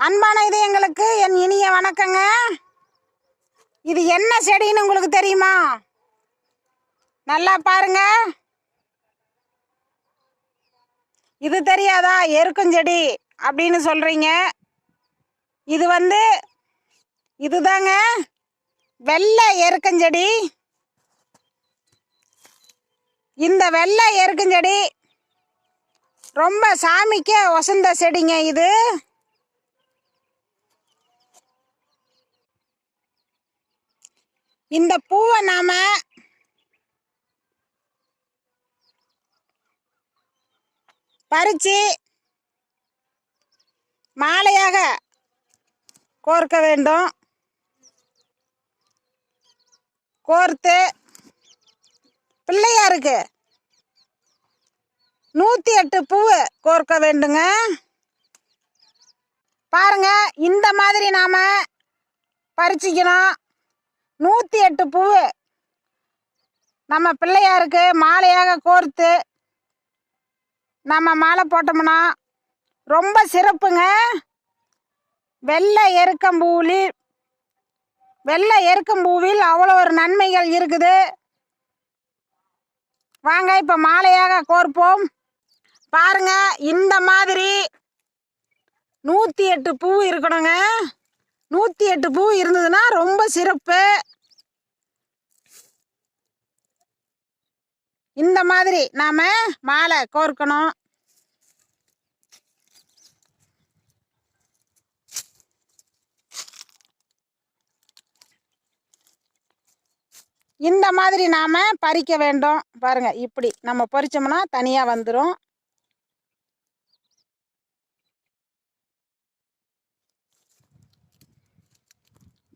அன்பான இதயங்களுக்கு என் இனிய வணக்கங்க. இது என்ன செடின்னு உங்களுக்கு தெரியுமா? நல்லா பாருங்க. இது தெரியாதா? எருக்கஞ்செடி அப்படின்னு சொல்றீங்க. இது இதுதாங்க வெள்ளை எருக்கஞ்செடி. இந்த வெள்ளை எருக்கஞ்செடி ரொம்ப சாமிக்கு வசந்த செடிங்க. இது இந்த பூவை நாம பறிச்சு மாலையாக கோர்க்க வேண்டும். கோர்த்து பிள்ளையாருக்கு 108 பூவு கோர்க்க வேண்டுங்க. பாருங்க, இந்த மாதிரி நாம பறிச்சிக்கணும். 108 பூவு நம்ம பிள்ளையாருக்கு மாலையாக கோர்த்து நம்ம மாலை போட்டோம்னா ரொம்ப சிறப்புங்க. வெள்ளை எருக்கம்பூவில் அவ்வளோ ஒரு நன்மைகள் இருக்குது. வாங்க இப்போ மாலையாக கோர்ப்போம். பாருங்க, இந்த மாதிரி 108 பூ இருக்கணுங்க. 108 பூ இருந்ததுன்னா ரொம்ப சிறப்பு. இந்த மாதிரி நாம மாலை கோர்க்கணும். இந்த மாதிரி நாம பறிக்க வேண்டும். பாருங்க, இப்படி நம்ம பறிச்சோம்னா தனியா வந்துடும்.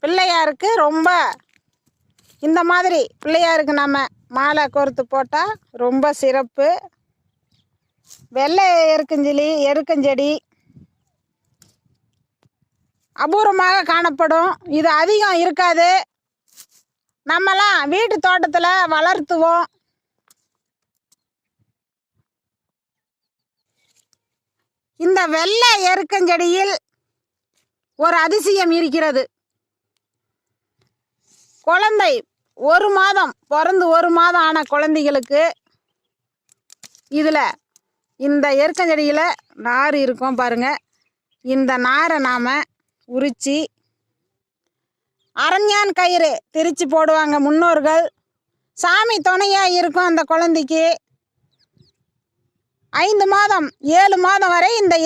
பிள்ளையாருக்கு ரொம்ப இந்த மாதிரி பிள்ளையாருக்கு நம்ம மாலை கோர்த்து போட்டால் ரொம்ப சிறப்பு. வெள்ளை எருக்கஞ்செடி அபூர்வமாக காணப்படும். இது அதிகம் இருக்காது. நம்மலாம் வீட்டு தோட்டத்தில் வளர்த்துவோம். இந்த வெள்ளை எருக்கஞ்செடியில் ஒரு அதிசயம் இருக்கிறது. குழந்தை 1 மாதம் பிறந்து 1 மாதம் ஆன குழந்தைகளுக்கு இதில் இந்த எருக்கஞ்செடியில் நார் இருக்கும். பாருங்க, இந்த நாரை நாம் உரித்து அரஞ்ஞான் கயிறு திரிச்சு போடுவாங்க முன்னோர்கள். சாமி துணையாக இருக்கும் அந்த குழந்தைக்கு. 5 மாதம் 7 மாதம் வரை இந்த